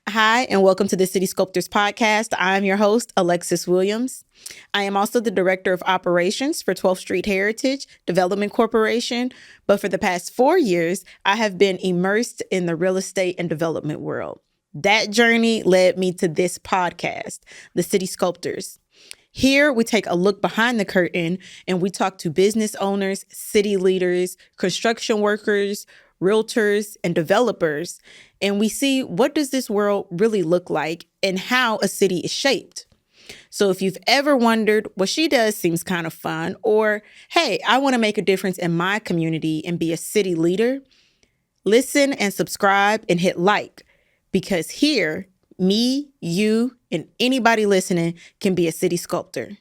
Hi, and welcome to the City Sculptors Podcast. I'm your host, Alexis Williams. I am also the Director of Operations for 12th Street Heritage Development Corporation, but for the past 4 years, I have been immersed in the real estate and development world. That journey led me to this podcast, the City Sculptors. Here, we take a look behind the curtain and we talk to business owners, city leaders, construction workers, realtors, and developers, and we see what does this world really look like and how a city is shaped. So if you've ever wondered what she does seems kind of fun, or hey, I want to make a difference in my community and be a city leader, listen and subscribe and hit like, because here, me, you, and anybody listening can be a city sculptor.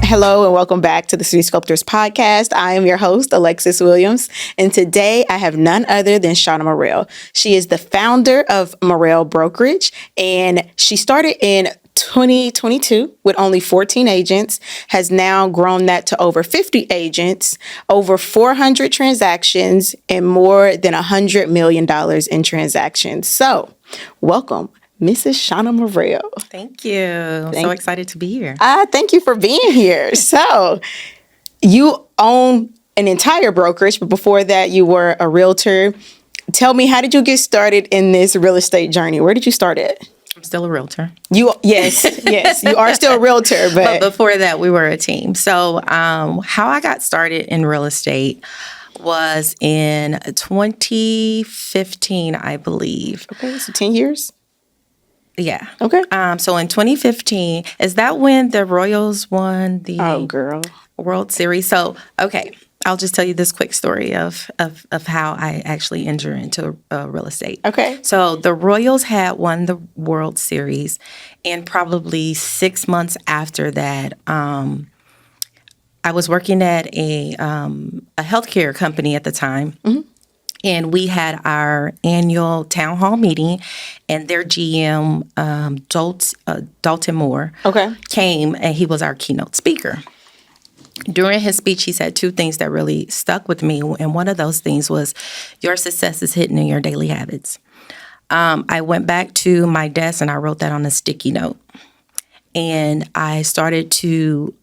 Hello and welcome back to the City Sculptors Podcast. I am your host, Alexis Williams, and today I have none other than Shawnna Murrell. She is the founder of Murrell Brokerage, and she started in 2022 with only 14 agents, has now grown that to over 50 agents, over 400 transactions, and more than $100 million in transactions. So, welcome, Mrs. Shawnna Murrell. Thank you. So excited to be here. Thank you for being here. So, you own an entire brokerage, but before that, you were a realtor. Tell me, how did you get started in this real estate journey? Where did you start at? I'm still a realtor. Yes, you are still a realtor. But before that, we were a team. So how I got started in real estate was in 2015, I believe. Okay, so 10 years? Yeah. Okay. So in 2015, is that when the Royals won the World Series? So, okay, I'll just tell you this quick story of how I actually entered into real estate. Okay. So the Royals had won the World Series, and probably 6 months after that, I was working at a healthcare company at the time. Mm-hmm. And we had our annual town hall meeting, and their GM, Dalton Moore, came, and he was our keynote speaker. During his speech, he said two things that really stuck with me, and one of those things was, your success is hidden in your daily habits. I went back to my desk, and I wrote that on a sticky note, and I started to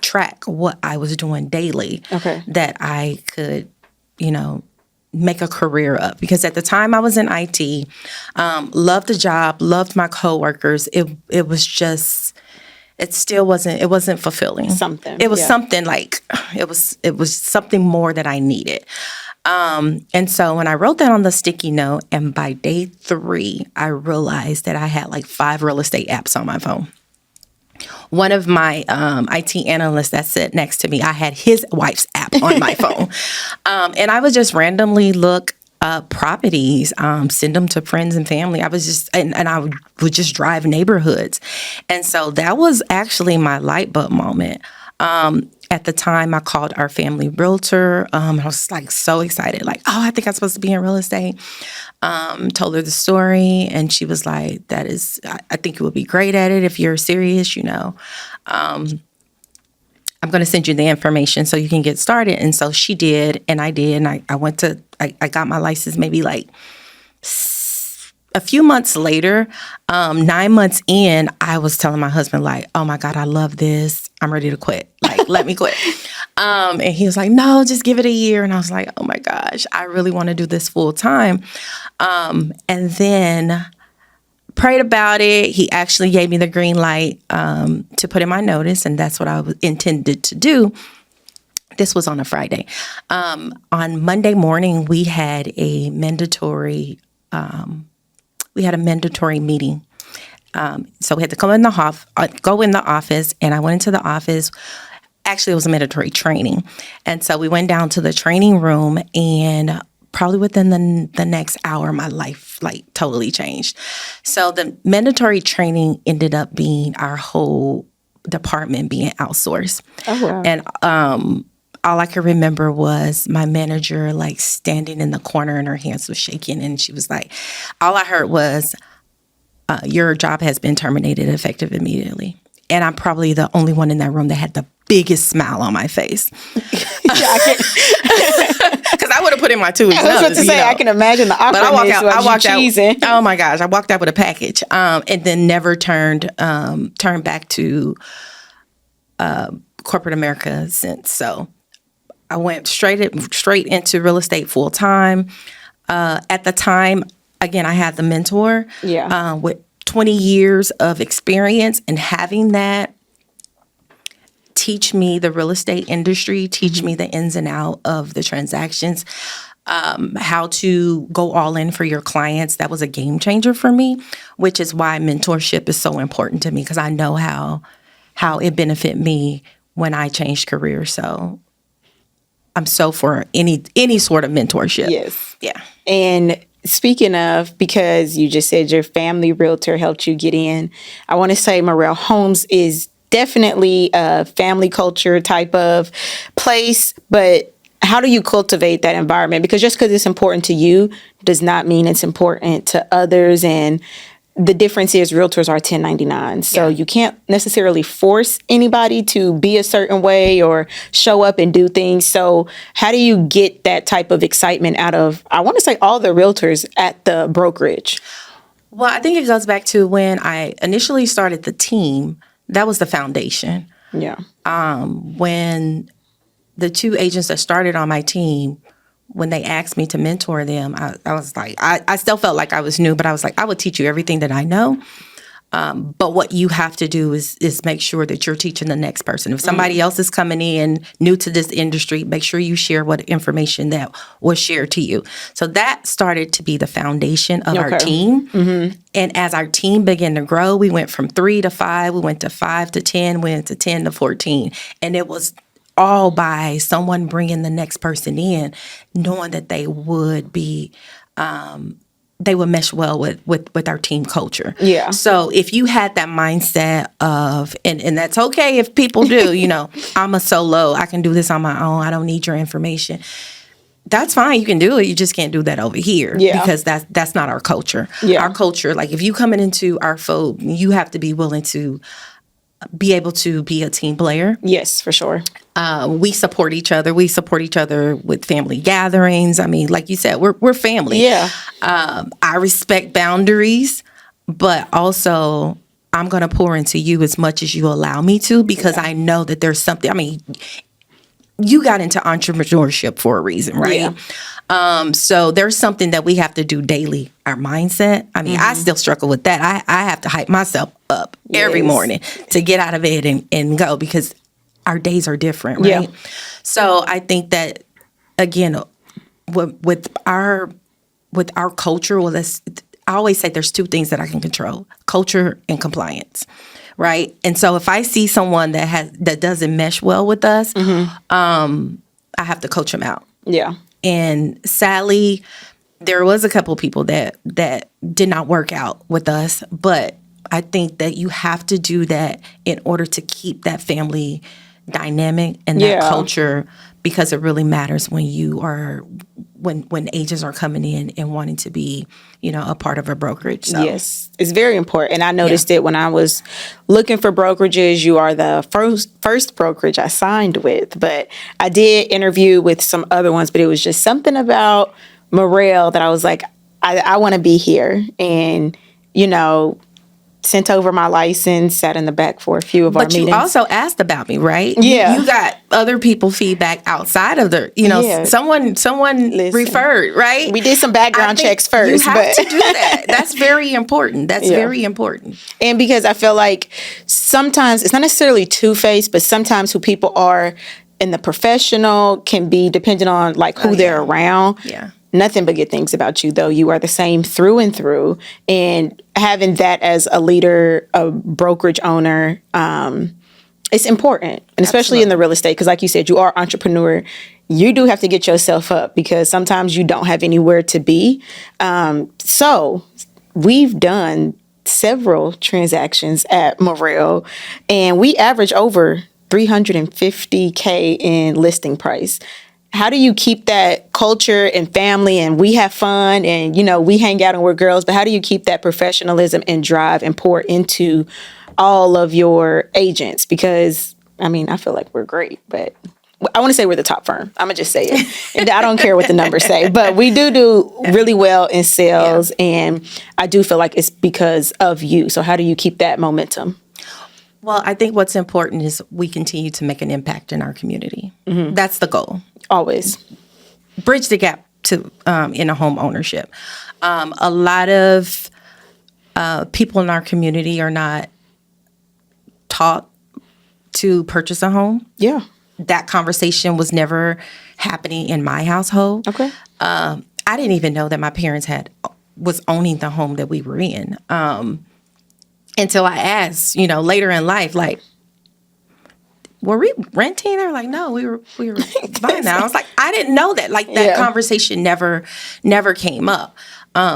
track what I was doing daily that I could, make a career of. Because at the time I was in IT, loved the job, loved my coworkers. It was just, it wasn't fulfilling. It was something like, it was something more that I needed. And so when I wrote that on the sticky note, and by day 3, I realized that I had like 5 real estate apps on my phone. One of my IT analysts that sat next to me, I had his wife's app on my phone. And I would just randomly look up properties, send them to friends and family. I was just, and I would just drive neighborhoods. And so that was actually my light bulb moment. At the time, I called our family realtor. I was like so excited, like, oh, I think I'm supposed to be in real estate. Told her the story, and she was like, I think you would be great at it if you're serious, I'm going to send you the information so you can get started. And so she did, and I did, and I got my license maybe like a few months later. 9 months in, I was telling my husband, like, oh my God, I love this. I'm ready to quit. Like, let me quit. And he was like, no, just give it a year. And I was like, oh my gosh, I really want to do this full time. And then prayed about it. He actually gave me the green light to put in my notice. And that's what I intended to do. This was on a Friday. On Monday morning, we had a mandatory meeting. So we had to go in the office, and I went into the office. Actually, it was a mandatory training. And so we went down to the training room, and probably within the next hour, my life like totally changed. So the mandatory training ended up being our whole department being outsourced. Oh, wow. And all I could remember was my manager like standing in the corner and her hands were shaking, and she was like, all I heard was, your job has been terminated effective immediately. And I'm probably the only one in that room that had the biggest smile on my face. Because in my two weeks. I was about to say, I can imagine the awkwardness. But I walked out. Cheesing. Oh my gosh, I walked out with a package, and then never turned back to corporate America since. So I went straight into real estate full time. At the time, again, I had the mentor. Yeah. With 20 years of experience, and having that teach me the real estate industry, teach me the ins and out of the transactions, how to go all in for your clients. That was a game changer for me, which is why mentorship is so important to me, because I know how it benefited me when I changed careers. So I'm so for any sort of mentorship. Yes. Yeah. And speaking of, because you just said your family realtor helped you get in, I want to say Murrell Homes is definitely a family culture type of place, but how do you cultivate that environment? Because just because it's important to you does not mean it's important to others. And the difference is realtors are 1099. So you can't necessarily force anybody to be a certain way or show up and do things. So how do you get that type of excitement out of, I want to say, all the realtors at the brokerage? Well, I think it goes back to when I initially started the team. That was the foundation. Yeah. When the two agents that started on my team, when they asked me to mentor them, I was like, I still felt like I was new, but I was like, I would teach you everything that I know. But what you have to do is make sure that you're teaching the next person. If somebody else is coming in new to this industry, make sure you share what information that was shared to you. So that started to be the foundation of our team. Mm-hmm. And as our team began to grow, we went from 3 to 5, we went to 5 to 10, we went to 10 to 14. And it was all by someone bringing the next person in, knowing that they would be, they would mesh well with our team culture. Yeah. So if you had that mindset of, and that's okay if people do, I'm a solo, I can do this on my own, I don't need your information. That's fine, you can do it. You just can't do that over here because that's not our culture. Yeah. Our culture, like if you coming into our fold, you have to be willing to be able to be a team player. Yes, for sure. We support each other. We support each other with family gatherings. I mean, like you said, we're family. Yeah. I respect boundaries, but also I'm going to pour into you as much as you allow me to, because I know that there's something. I mean, you got into entrepreneurship for a reason, right? Yeah. So there's something that we have to do daily, our mindset. I mean, I still struggle with that. I have to hype myself up every morning to get out of bed and go, because our days are different, right? Yeah. So I think that, again, with our culture, I always say there's two things that I can control: culture and compliance. Right. And so if I see someone that doesn't mesh well with us, I have to coach them out. Yeah. And sadly, there was a couple of people that did not work out with us. But I think that you have to do that in order to keep that family dynamic and that culture, because it really matters when you are when agents are coming in and wanting to be, a part of a brokerage. So. Yes, it's very important. And I noticed it when I was looking for brokerages. You are the first brokerage I signed with, but I did interview with some other ones, but it was just something about Murrell that I was like, I want to be here. And, sent over my license, sat in the back for a few of our meetings. But you also asked about me, right? Yeah. You got other people feedback outside of someone referred, right? We did some background checks first. You have to do that. That's very important. That's very important. And because I feel like sometimes it's not necessarily two-faced, but sometimes who people are in the professional can be dependent on who they're around. Yeah. Nothing but good things about you, though. You are the same through and through. And having that as a leader, a brokerage owner, it's important. And especially in the real estate, because like you said, you are entrepreneur. You do have to get yourself up, because sometimes you don't have anywhere to be. So we've done several transactions at Murrell, and we average over $350K in listing price. How do you keep that culture and family, and we have fun and, we hang out and we're girls, but how do you keep that professionalism and drive and pour into all of your agents? Because, I feel like we're great, but I want to say we're the top firm. I'm going to just say it. And I don't care what the numbers say, but we do really well in sales. Yeah. And I do feel like it's because of you. So how do you keep that momentum? Well, I think what's important is we continue to make an impact in our community. Mm-hmm. That's the goal. Always. Bridge the gap to in a home ownership. A lot of people in our community are not taught to purchase a home. Yeah. That conversation was never happening in my household. Okay. I didn't even know that my parents was owning the home that we were in. Until I asked, later in life, like, were we renting? They're like, no, we were buying that. I was like, I didn't know that. Like, that conversation never came up.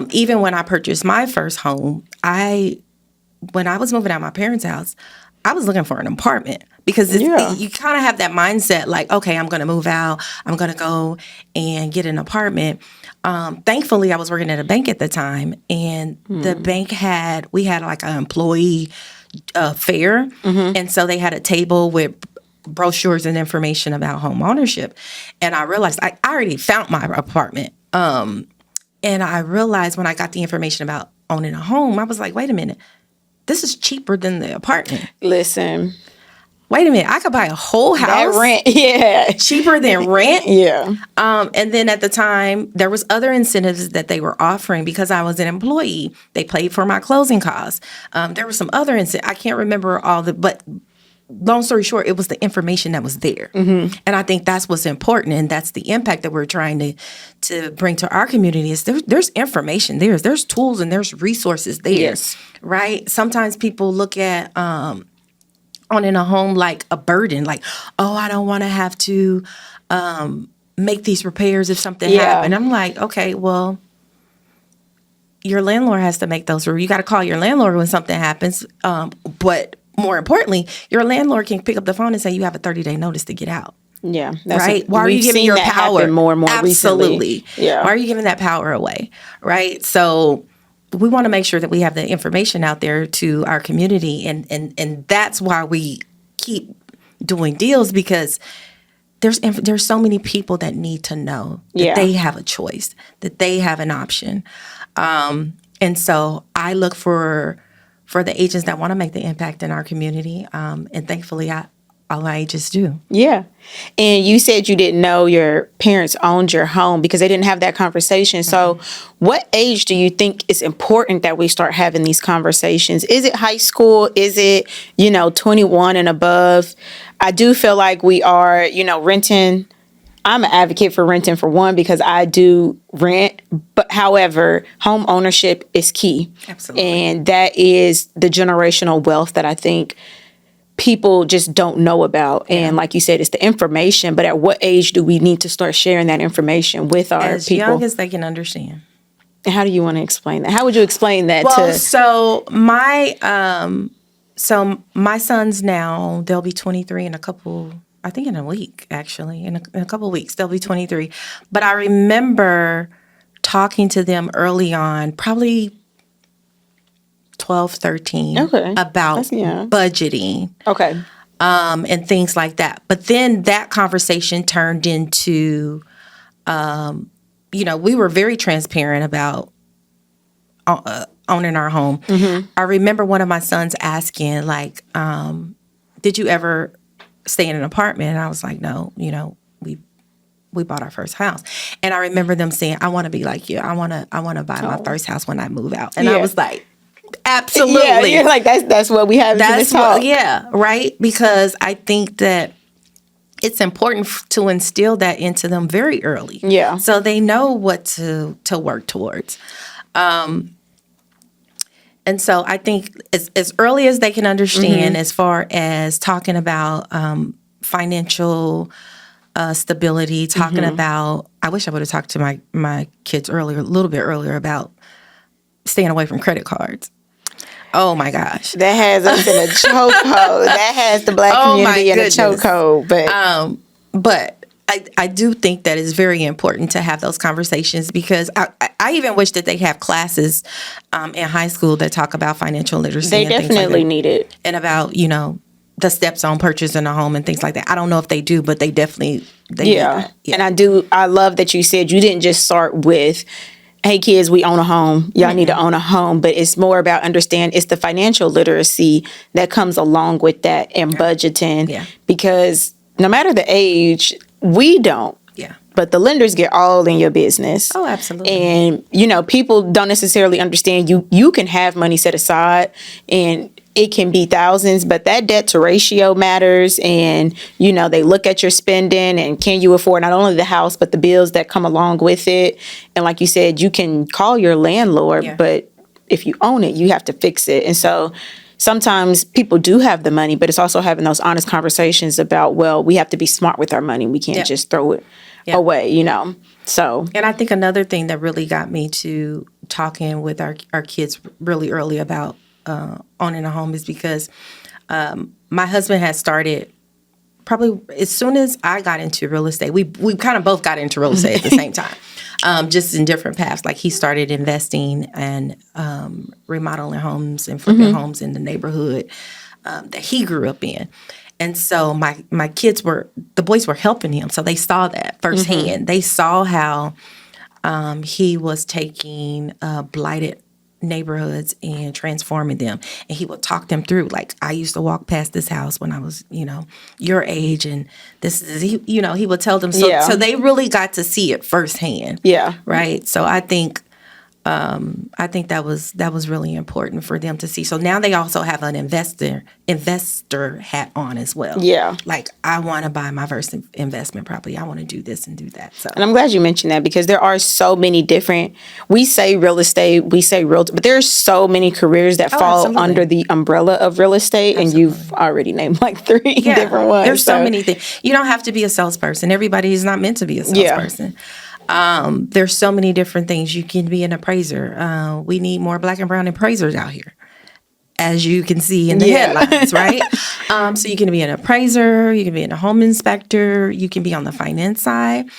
Even when I purchased my first home, when I was moving out of my parents' house, I was looking for an apartment because you kind of have that mindset, like, okay, I'm going to move out. I'm going to go and get an apartment. Thankfully, I was working at a bank at the time, and the bank we had like an employee fair, and so they had a table with brochures and information about home ownership. And I realized I already found my apartment, and I realized when I got the information about owning a home, I was like, wait a minute, this is cheaper than the apartment. Listen. Wait a minute, I could buy a whole house. That rent, yeah. Cheaper than rent. Yeah. And then at the time, there was other incentives that they were offering because I was an employee. They paid for my closing costs. There were some other incentives. I can't remember but long story short, it was the information that was there. Mm-hmm. And I think that's what's important, and that's the impact that we're trying to bring to our community is there's information there. There's tools and there's resources there. Yes. Right? Sometimes people look at owning a home like a burden, like, oh, I don't want to have to make these repairs if something happened. I'm like, okay, well, your landlord has to make those. You got to call your landlord when something happens. But more importantly, your landlord can pick up the phone and say you have a 30-day notice to get out. Yeah. Right? Why are you giving your power? More and more Absolutely. Recently. Yeah. Why are you giving that power away? Right? So we want to make sure that we have the information out there to our community, and that's why we keep doing deals, because there's so many people that need to know that they have a choice, that they have an option, and so I look for the agents that want to make the impact in our community, and thankfully all my agents do. Yeah. And you said you didn't know your parents owned your home because they didn't have that conversation. So what age do you think is important that we start having these conversations? Is it high school? Is it, 21 and above? I do feel like we are, renting. I'm an advocate for renting, for one, because I do rent. But however, home ownership is key. Absolutely. And that is the generational wealth that I think people just don't know about. And like you said, it's the information, but at what age do we need to start sharing that information with our as people? As young as they can understand. And how do you want to explain that? How would you explain that So my sons now, they'll be 23 in a week, actually. In a couple of weeks, they'll be 23. But I remember talking to them early on, probably 12, 13, about budgeting. Okay. And things like that. But then that conversation turned into, we were very transparent about owning our home. Mm-hmm. I remember one of my sons asking, like, did you ever stay in an apartment? And I was like, no, we bought our first house. And I remember them saying, I want to be like you. I want to buy my first house when I move out. And I was like, absolutely. Yeah, you're like, that's what we have in this talk. Right? Because I think that it's important to instill that into them very early. Yeah. So they know what to work towards. And so I think as early as they can understand, as far as talking about financial stability, talking about, I wish I would have talked to my kids a little bit earlier about staying away from credit cards. Oh my gosh. That has us in a chokehold. That has the Black community in a chokehold. But I do think that it's very important to have those conversations, because I even wish that they have classes in high school that talk about financial literacy. They definitely need it. And about, the steps on purchasing a home and things like that. I don't know if they do, but they definitely do that. Yeah. And I love that you said you didn't just start with, hey kids, we own a home. Y'all need to own a home. But it's more about it's the financial literacy that comes along with that and budgeting. Yeah. Because no matter the age, we don't. Yeah. But the lenders get all in your business. Oh, absolutely. And, people don't necessarily understand you can have money set aside and it can be thousands, but that debt to ratio matters. And, they look at your spending and can you afford not only the house, but the bills that come along with it. And like you said, you can call your landlord, but if you own it, you have to fix it. And so sometimes people do have the money, but it's also having those honest conversations about, well, we have to be smart with our money. We can't just throw it away, So. And I think another thing that really got me to talking with our kids really early about owning a home is because my husband had started probably as soon as I got into real estate. We kind of both got into real estate at the same time, just in different paths. Like he started investing and remodeling homes and flipping homes in the neighborhood that he grew up in. And so my kids the boys were helping him. So they saw that firsthand. They saw how he was taking blighted neighborhoods and transforming them. And he would talk them through. Like, I used to walk past this house when I was, your age. And this is, he would tell them. So they really got to see it firsthand. Yeah. Right. So I think that was really important for them to see. So now they also have an investor hat on as well. Yeah. Like, I want to buy my first investment property. I want to do this and do that. So, and I'm glad you mentioned that because there are so many different, we say real estate, we say realtor, but there's so many careers that fall under the umbrella of real estate. Absolutely. And you've already named like 3 different ones. There's so many things. You don't have to be a salesperson. Everybody is not meant to be a salesperson. Yeah. There's so many different things. You can be an appraiser. We need more black and brown appraisers out here, as you can see in the headlines, right? So you can be an appraiser, you can be a home inspector, you can be on the finance side.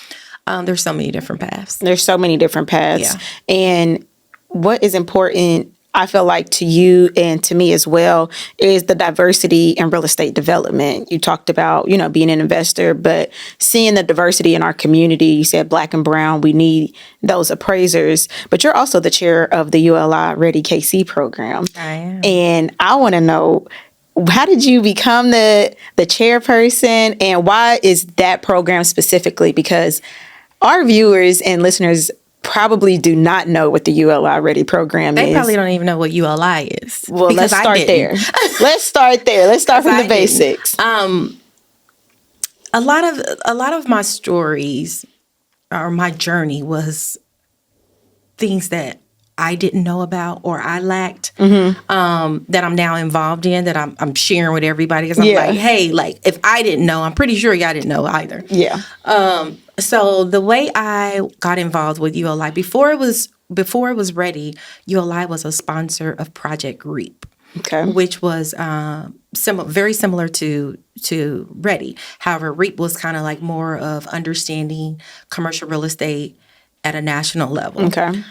There's so many different paths. Yeah. And what is important, I feel like, to you and to me as well, is the diversity in real estate development. You talked about, being an investor, but seeing the diversity in our community. You said black and brown, we need those appraisers, but you're also the chair of the ULI Ready KC program. I am. And I want to know, how did you become the chairperson, and why is that program specifically? Because our viewers and listeners probably do not know what the ULI Ready program is. They probably don't even know what ULI is. Well, let's start there. Let's start from the basics. A lot of my stories or my journey was things that I didn't know about or I lacked, that I'm now involved in, that I'm sharing with everybody. Because I'm like, hey, like, if I didn't know, I'm pretty sure y'all didn't know either. Yeah. So the way I got involved with ULI, before it was ready, ULI was a sponsor of Project REAP, which was very similar to Ready. However, REAP was kind of like more of understanding commercial real estate at a national level. Okay.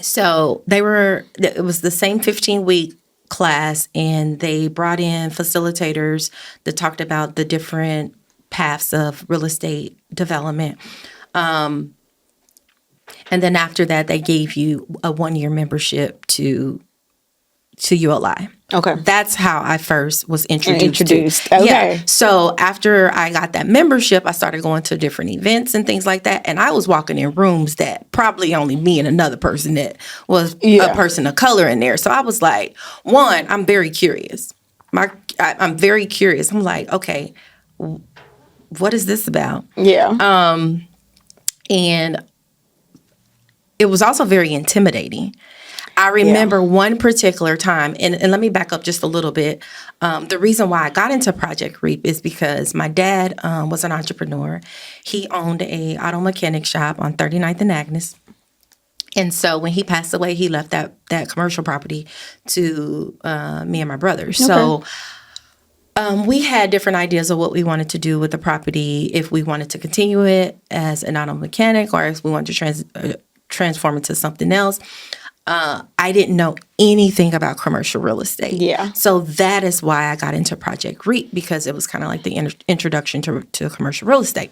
So it was the same 15-week class, and they brought in facilitators that talked about the different paths of real estate development. And then after that, they gave you a 1-year membership to ULI. Okay. That's how I first was introduced. Okay. Yeah. So after I got that membership, I started going to different events and things like that. And I was walking in rooms that probably only me and another person that was a person of color in there. So I was like, one, I'm very curious. I'm very curious. I'm like, okay, what is this about? Yeah. And it was also very intimidating. I remember one particular time, and let me back up just a little bit. The reason why I got into Project REAP is because my dad was an entrepreneur. He owned a auto mechanic shop on 39th and Agnes. And so when he passed away, he left that commercial property to me and my brother. Okay. So we had different ideas of what we wanted to do with the property, if we wanted to continue it as an auto mechanic or if we wanted to transform it to something else. I didn't know anything about commercial real estate. Yeah. So that is why I got into Project REAP, because it was kind of like the introduction to commercial real estate.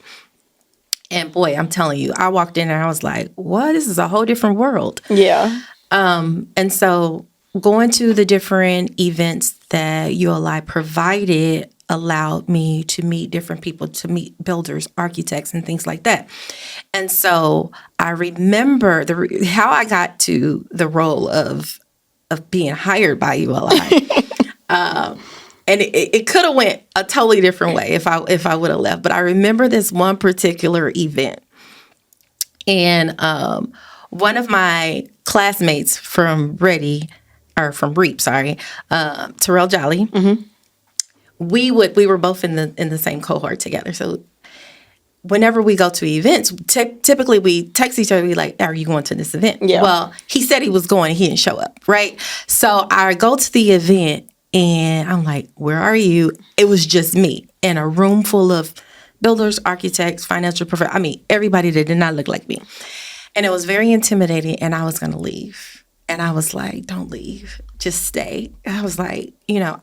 And boy, I'm telling you, I walked in and I was like, what? This is a whole different world. Yeah. And so going to the different events that ULI provided allowed me to meet different people, to meet builders, architects, and things like that. And so I remember how I got to the role of being hired by ULI. And it could have went a totally different way if I would have left. But I remember this one particular event. And one of my classmates from REAP, Terrell Jolly, we were both in the same cohort together. So whenever we go to events, typically we text each other, we like, are you going to this event? Yeah. Well, he said he was going, he didn't show up, right? So I go to the event and I'm like, where are you? It was just me in a room full of builders, architects, financial professionals. I mean, everybody that did not look like me. And it was very intimidating, and I was going to leave. And I was like, don't leave, just stay. I was like, I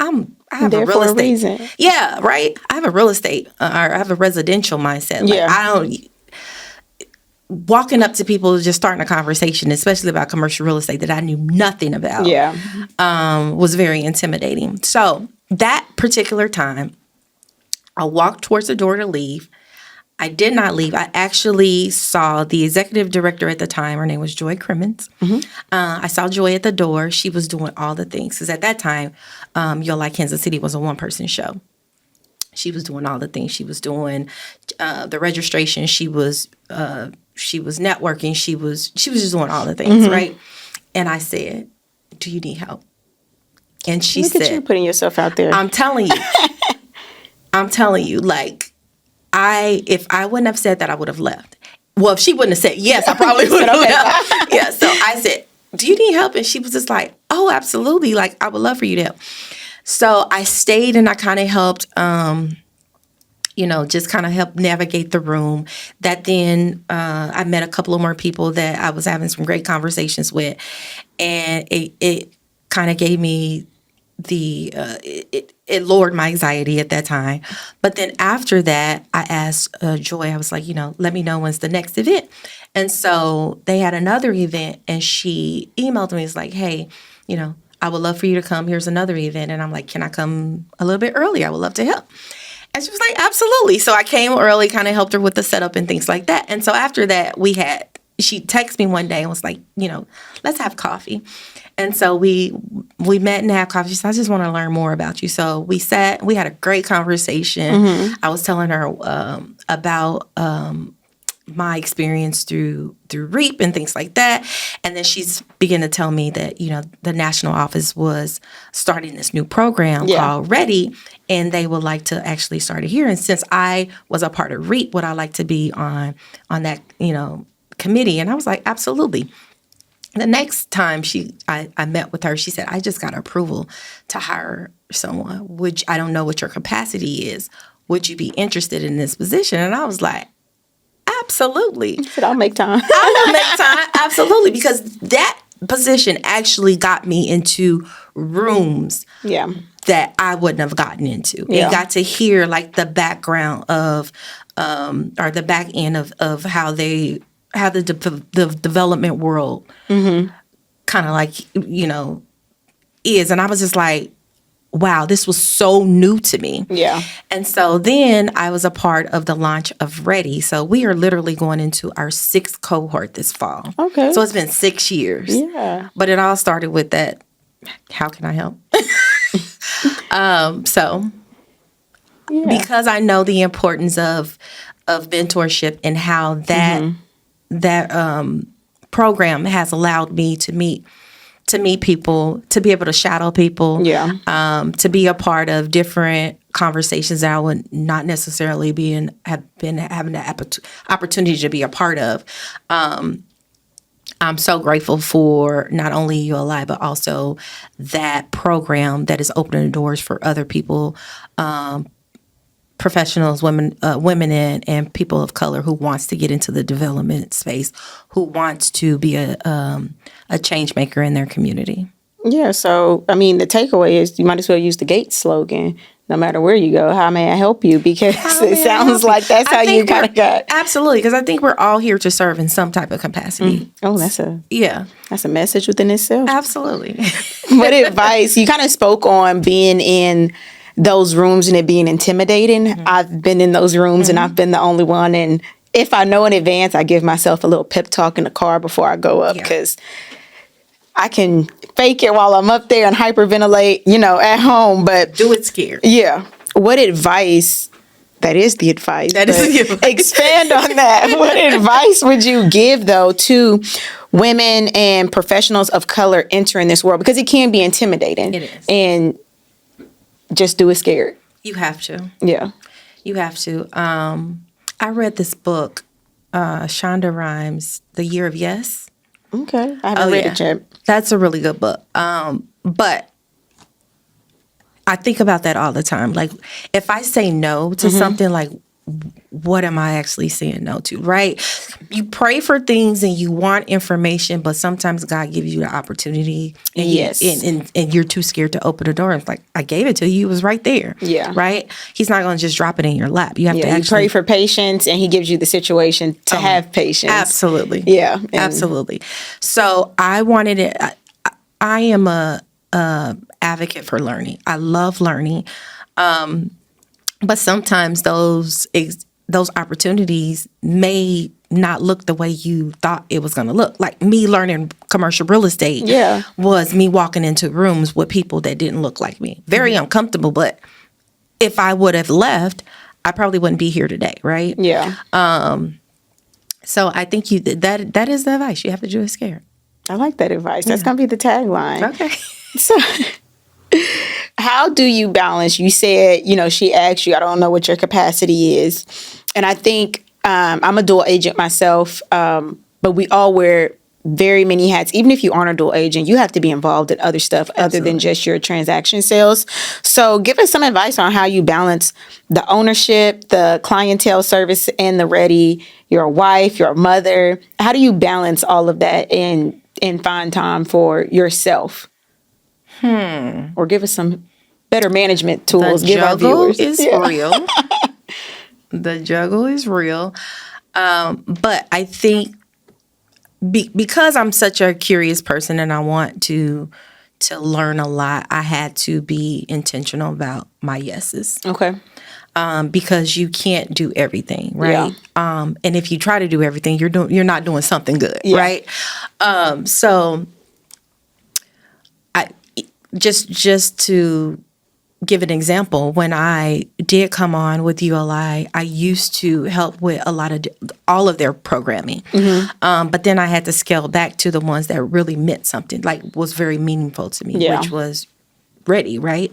have there a real for estate. A reason. Yeah, right. I have a real estate, or I have a residential mindset. Like, Yeah. I don't walking up to people, just starting a conversation, especially about commercial real estate that I knew nothing about. Yeah. Was very intimidating. So that particular time, I walked towards the door to leave. I did not leave. I actually saw the executive director at the time. Her name was Joy Crimmins. I saw Joy at the door. She was doing all the things. Because at that time, ULI Kansas City was a one-person show. She was doing all the things. She was doing the registration. She was networking. She was just doing all the things, right? And I said, do you need help? And she Look said, at you putting yourself out there. I'm telling you, like, if I wouldn't have said that, I would have left. Well, if she wouldn't have said yes, I probably would have left. Yeah, so I said, do you need help? And she was just like, oh, absolutely. Like, I would love for you to help. So I stayed and I kind of helped, just kind of helped navigate the room. That then I met a couple of more people that I was having some great conversations with. And it kind of gave me it lowered my anxiety at that time. But then after that, I asked Joy, I was like, let me know when's the next event. And so they had another event, and she emailed me. It's like, hey, I would love for you to come. Here's another event. And I'm like, can I come a little bit early? I would love to help. And she was like, absolutely. So I came early, kind of helped her with the setup and things like that. And so after that, she texted me one day and was like, let's have coffee. And so we met and had coffee. She said, I just want to learn more about you. So we sat, we had a great conversation. I was telling her about my experience through REAP and things like that. And then she's beginning to tell me that, the national office was starting this new program called Ready, and they would like to actually start it here. And since I was a part of REAP, would I like to be on that, committee? And I was like, absolutely. The next time I met with her, she said, I just got approval to hire someone. I don't know what your capacity is. Would you be interested in this position? And I was like, absolutely. I'll make time. I will make time. Absolutely. Because that position actually got me into rooms that I wouldn't have gotten into. Yeah. And got to hear like the background of, or the back end of how the development world kind of like, is. And I was just like, wow, this was so new to me. Yeah. And so then I was a part of the launch of Ready. So we are literally going into our 6th cohort this fall. Okay. So it's been 6 years. Yeah. But it all started with that, how can I help? Because I know the importance of mentorship and how that program has allowed me to meet people, to be able to shadow people, to be a part of different conversations that I would not necessarily have been having the opportunity to be a part of. I'm so grateful for not only ULI, but also that program that is opening the doors for other people professionals, women and people of color who wants to get into the development space, who wants to be a change maker in their community. Yeah. So, I mean, the takeaway is you might as well use the Gates slogan. No matter where you go, how may I help you? Because it sounds like that's how you kind of got. Absolutely, because I think we're all here to serve in some type of capacity. Oh, that's a message within itself. Absolutely. What advice? You kind of spoke on being in those rooms and it being intimidating. Mm-hmm. I've been in those rooms and I've been the only one. And if I know in advance, I give myself a little pep talk in the car before I go up because I can fake it while I'm up there and hyperventilate, at home, but do it scared. Yeah. What advice? That is the advice. That is the advice. Expand on that. What advice would you give though to women and professionals of color entering this world? Because it can be intimidating. It is. And just do it scared. You have to. Yeah. You have to. I read this book, Shonda Rhimes, The Year of Yes. Okay. I haven't read it yet. That's a really good book. But I think about that all the time. Like, if I say no to something, like, what am I actually saying no to, right? You pray for things and you want information, but sometimes God gives you the opportunity. And and you're too scared to open the door. It's like, I gave it to you. It was right there. Yeah. Right? He's not going to just drop it in your lap. You have to actually pray for patience, and he gives you the situation to have patience. Absolutely. Yeah. Absolutely. So I wanted it. I am a advocate for learning. I love learning. But sometimes those opportunities may not look the way you thought it was going to look. Like me learning commercial real estate was me walking into rooms with people that didn't look like me. Very uncomfortable, but if I would have left, I probably wouldn't be here today, right? Yeah. So I think that is the advice. You have to do it scared. I like that advice. That's going to be the tagline. Okay. So how do you balance? You said, she asked you, I don't know what your capacity is. And I think I'm a dual agent myself, but we all wear very many hats. Even if you aren't a dual agent, you have to be involved in other stuff other than just your transaction sales. So give us some advice on how you balance the ownership, the clientele service, and the ready, your wife, your mother. How do you balance all of that and find time for yourself? Or give us some better management tools. The juggle is real. The juggle is real. But I think because I'm such a curious person and I want to learn a lot, I had to be intentional about my yeses. Okay. Because you can't do everything, right? Yeah. And if you try to do everything, you're not doing something good, right? So just to give an example, when I did come on with ULI, I used to help with all of their programming. But then I had to scale back to the ones that really meant something, like was very meaningful to me, which was Ready, right?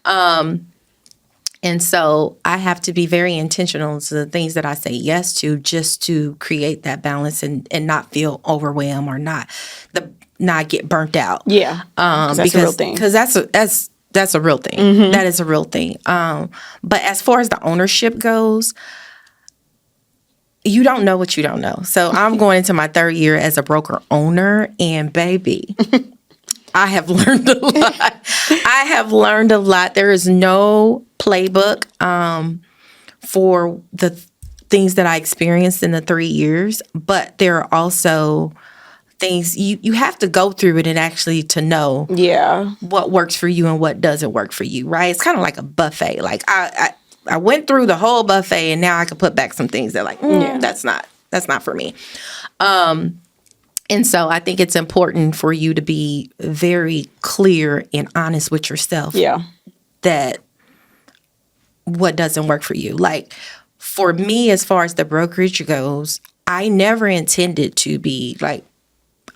And so I have to be very intentional to the things that I say yes to, just to create that balance and not feel overwhelmed or not get burnt out. Yeah, that's a real thing. Because that's a real thing. That is a real thing. But as far as the ownership goes, you don't know what you don't know. So I'm going into my third year as a broker owner, and baby, I have learned a lot. There is no playbook for the things that I experienced in the 3 years, but there are also things you have to go through it and actually to know what works for you and what doesn't work for you, right? It's kind of like a buffet. Like I went through the whole buffet and now I can put back some things that that's not for me. And so I think it's important for you to be very clear and honest with yourself. Yeah. That what doesn't work for you. Like for me, as far as the brokerage goes, I never intended to be like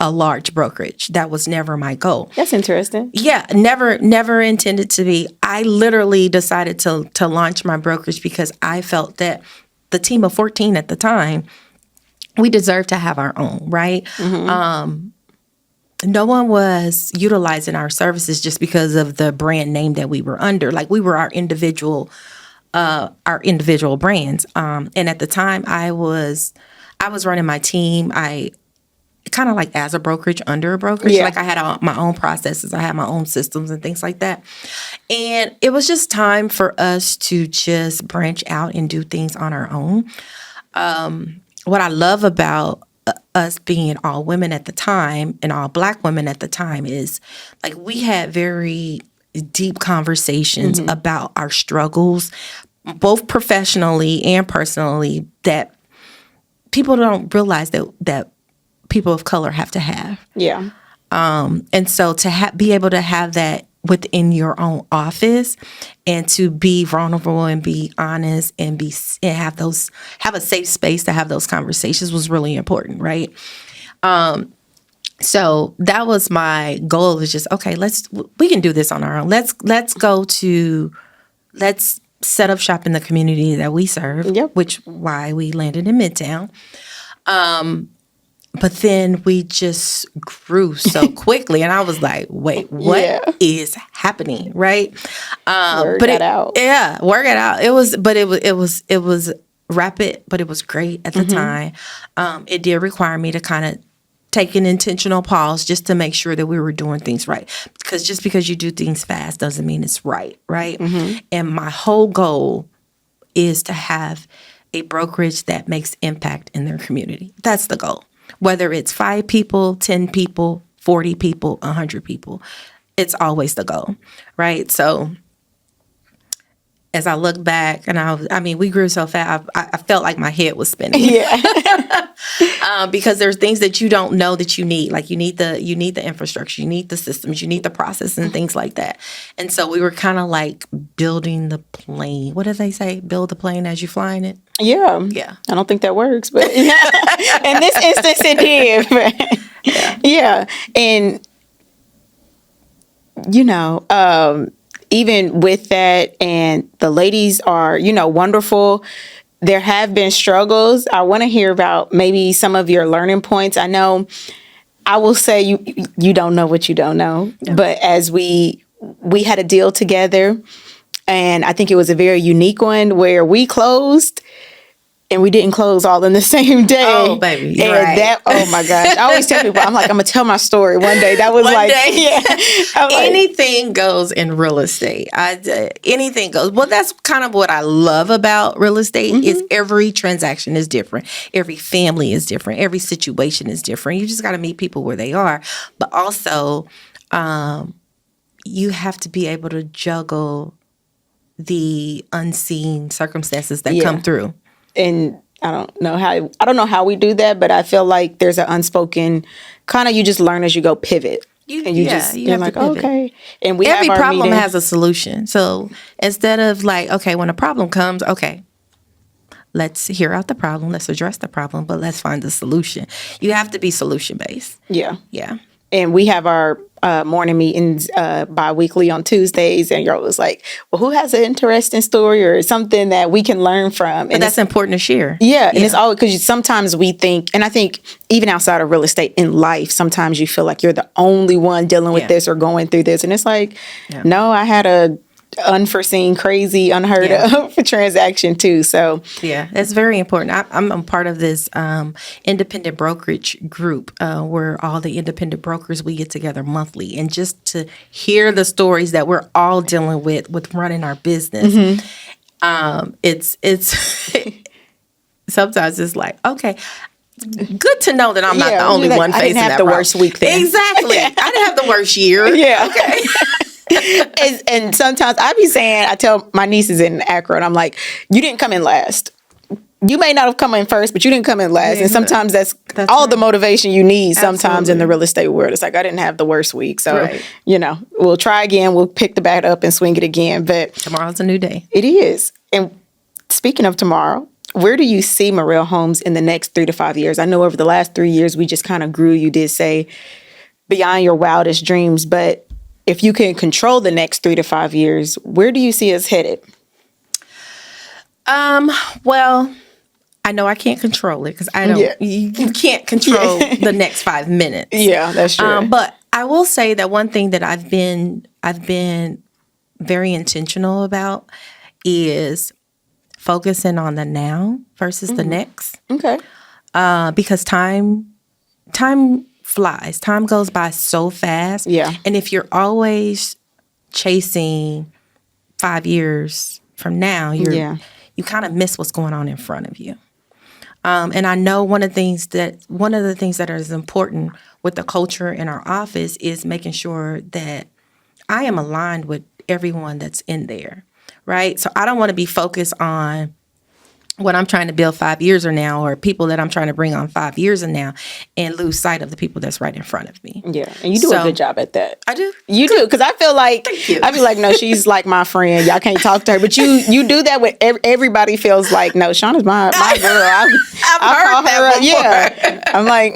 a large brokerage. That was never my goal. That's interesting. Yeah, never intended to be. I literally decided to launch my brokerage because I felt that the team of 14 at the time, we deserved to have our own, right? No one was utilizing our services just because of the brand name that we were under. Like we were our individual our individual brands. And at the time I was running my team. I kind of like as a brokerage, under a brokerage. Yeah. Like I had my own processes. I had my own systems and things like that. And it was just time for us to just branch out and do things on our own. What I love about us being all women at the time and all Black women at the time is like we had very deep conversations about our struggles, both professionally and personally, that people don't realize that people of color have to have. Yeah. And so to be able to have that within your own office and to be vulnerable and be honest and have a safe space to have those conversations was really important, right? So that was my goal, is just, okay, we can do this on our own. Let's set up shop in the community that we serve, why we landed in Midtown. But then we just grew so quickly, and I was like, "Wait, what is happening?" Right? Work it out. Yeah, work it out. It was rapid, but it was great at the time. It did require me to kind of take an intentional pause just to make sure that we were doing things right. Because just because you do things fast doesn't mean it's right? And my whole goal is to have a brokerage that makes impact in their community. That's the goal. Whether it's 5 people, 10 people, 40 people, 100 people, it's always the goal, right? So as I look back, and we grew so fast, I felt like my head was spinning. Yeah. Because there's things that you don't know that you need. Like you need the infrastructure, you need the systems, you need the process and things like that. And so we were kind of like building the plane. What do they say? Build the plane as you're flying it? Yeah. Yeah. I don't think that works, but in this instance it did. Yeah. And even with that, and the ladies are, wonderful. There have been struggles. I want to hear about maybe some of your learning points. I know, I will say you don't know what you don't know, but as we had a deal together, and I think it was a very unique one where we closed. And we didn't close all in the same day. Oh, baby. You're and right. that, oh my gosh. I always tell people, I'm going to tell my story one day. That was anything goes in real estate. Anything goes. Well, that's kind of what I love about real estate is every transaction is different. Every family is different. Every situation is different. You just got to meet people where they are. But also, you have to be able to the unseen circumstances that come through. And I don't know how we do that, but I feel like there's an unspoken kind of, you just learn as you go, pivot. You're like, okay. And every problem has a solution. So instead of like, okay, when a problem comes, okay, let's hear out the problem, let's address the problem, but let's find the solution. You have to be solution based. Yeah. Yeah. And we have our morning meetings bi-weekly on Tuesdays, and you're always like, well, who has an interesting story or something that we can learn from? And that's important to share. Yeah. And it's always, because sometimes we think, and I think even outside of real estate in life, sometimes you feel like you're the only one dealing with this or going through this. And it's like, no, I had a unforeseen, crazy, unheard of transaction too. So yeah, that's very important. I'm a part of this independent brokerage group where all the independent brokers, we get together monthly, and just to hear the stories that we're all dealing with running our business. It's sometimes it's like, okay, good to know that I'm not the only one facing that. I didn't have the worst week then. Exactly. I didn't have the worst year. Yeah. Okay. and sometimes I tell my nieces in Akron, I'm like, you didn't come in last. You may not have come in first, but you didn't come in last. Yeah, and sometimes that's all the motivation you need. Sometimes in the real estate world, it's like, I didn't have the worst week. So, we'll try again. We'll pick the bat up and swing it again. But tomorrow's a new day. It is. And speaking of tomorrow, where do you see Murrell Homes in the next 3 to 5 years? I know over the last 3 years, we just kind of grew. You did say beyond your wildest dreams, but if you can control the next 3 to 5 years, where do you see us headed? Well, I know I can't control it because I don't. Yeah. You can't control the next 5 minutes. Yeah, that's true. But I will say that one thing that I've been very intentional about is focusing on the now versus the next. Okay. Because time flies. Time goes by so fast. Yeah. And if you're always chasing 5 years from now, you kind of miss what's going on in front of you. And I know one of the things that is important with the culture in our office is making sure that I am aligned with everyone that's in there, right? So I don't want to be focused on what I'm trying to build 5 years from now or people that I'm trying to bring on 5 years from now and lose sight of the people that's right in front of me. Yeah. And you do a good job at that. I do. You do. Because I feel like, I be like, no, she's like my friend. Y'all can't talk to her. But you do that with everybody feels like, no, Shawnna's my girl. I've heard that before. Yeah. I'm like,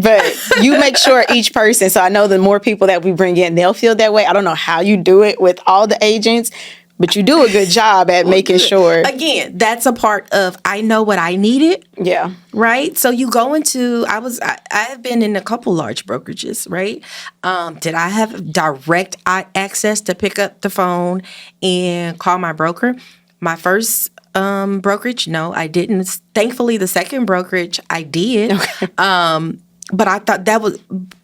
But you make sure each person, so I know the more people that we bring in, they'll feel that way. I don't know how you do it with all the agents, but you do a good job at making sure. Again, that's a part of I know what I needed. Yeah. Right? So you go into, I have been in a couple large brokerages, right? Did I have direct access to pick up the phone and call my broker? My first brokerage, no, I didn't. Thankfully, the second brokerage, I did. Okay. But I thought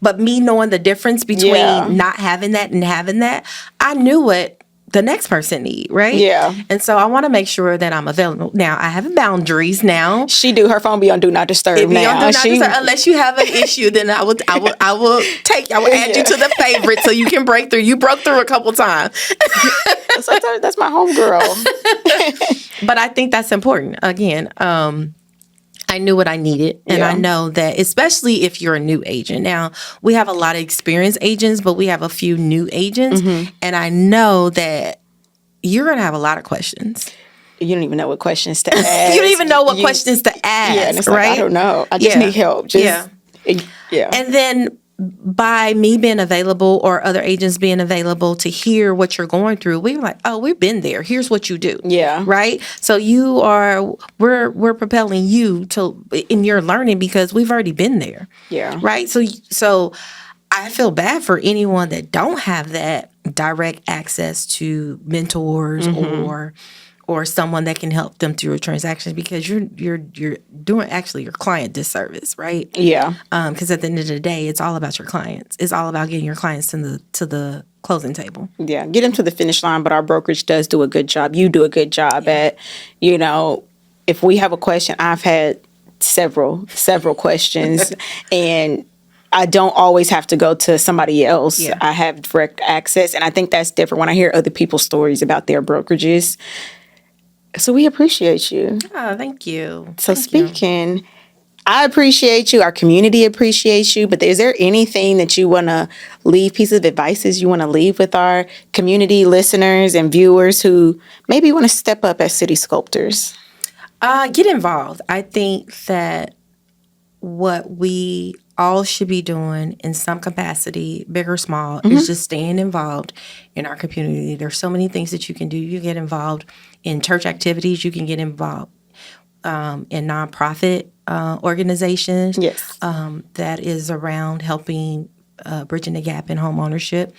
but me knowing the difference between not having that and having that, I knew what the next person need, right? Yeah. And so I want to make sure that I'm available. Now, I have boundaries now. She do. Her phone be on Do Not Disturb now. On Do Not Disturb. Unless you have an issue, then I will add you to the favorite so you can break through. You broke through a couple times. That's my homegirl. But I think that's important. Again, I knew what I needed. And I know that, especially if you're a new agent. Now, we have a lot of experienced agents, but we have a few new agents. Mm-hmm. And I know that you're going to have a lot lot of questions. You don't even know what questions to ask. You don't even know what questions to ask, yeah, and it's right? Like, I don't know. I just need help. Yeah. And then by me being available or other agents being available to hear what you're going through, we were like, oh, we've been there. Here's what you do. Yeah. Right? So we're propelling you in your learning because we've already been there. Yeah. Right? So I feel bad for anyone that don't have that direct access to mentors or someone that can help them through a transaction because you're doing actually your client disservice, right? Yeah. Because at the end of the day, it's all about your clients. It's all about getting your clients to the closing table. Yeah, get them to the finish line. But our brokerage does do a good job. You do a good job at, if we have a question, I've had several questions, and I don't always have to go to somebody else. Yeah. I have direct access, and I think that's different when I hear other people's stories about their brokerages. So we appreciate you. Oh, thank you. So speaking, I appreciate you. Our community appreciates you. But is there anything that you want to leave, pieces of advices you want to leave with our community listeners and viewers who maybe want to step up as City Sculptors? Get involved. I think that what we all should be doing in some capacity, big or small, is just staying involved in our community. There's so many things that you can do. You get involved in church activities. You can get involved in nonprofit organizations. Yes. That is around helping bridging the gap in home ownership.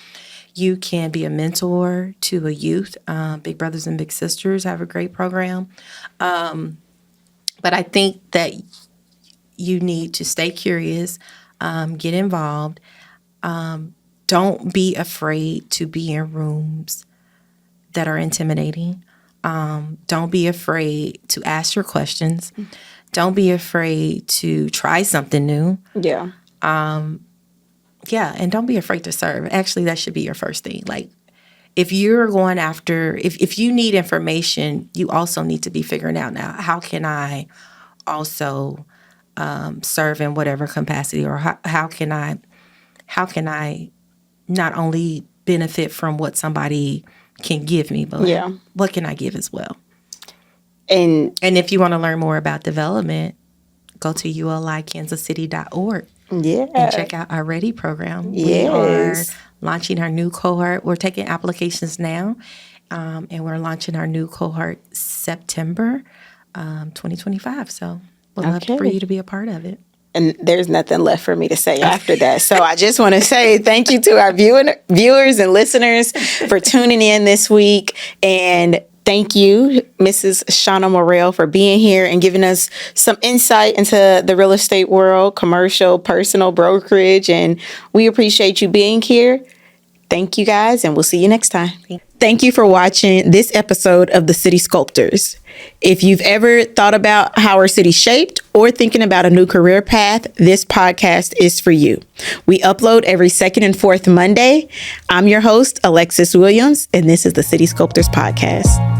You can be a mentor to a youth. Big Brothers and Big Sisters have a great program. But I think that you need to stay curious, get involved. Don't be afraid to be in rooms that are intimidating. Don't be afraid to ask your questions. Don't be afraid to try something new. Yeah. And don't be afraid to serve. Actually, that should be your first thing. Like, if you're going after, if you need information, you also need to be figuring out now, how can I also serve in whatever capacity, or how can I not only benefit from what somebody can give me, but what can I give as well? And if you want to learn more about development, go to ulikansascity.org. Yeah. And check out our Ready program. Yes. We are launching our new cohort. We're taking applications now, and we're launching our new cohort September 2025 . So we'd love for you to be a part of it. And there's nothing left for me to say after that. So I just want to say thank you to our viewers and listeners for tuning in this week. And Thank you, Mrs. Shawnna Murrell, for being here and giving us some insight into the real estate world, commercial, personal, brokerage, and we appreciate you being here. Thank you, guys, and we'll see you next time. Thank you for watching this episode of the City Sculptors. If you've ever thought about how our city shaped or thinking about a new career path, this podcast is for you. We upload every second and fourth Monday. I'm your host, Alexis Williams, and this is the City Sculptors Podcast.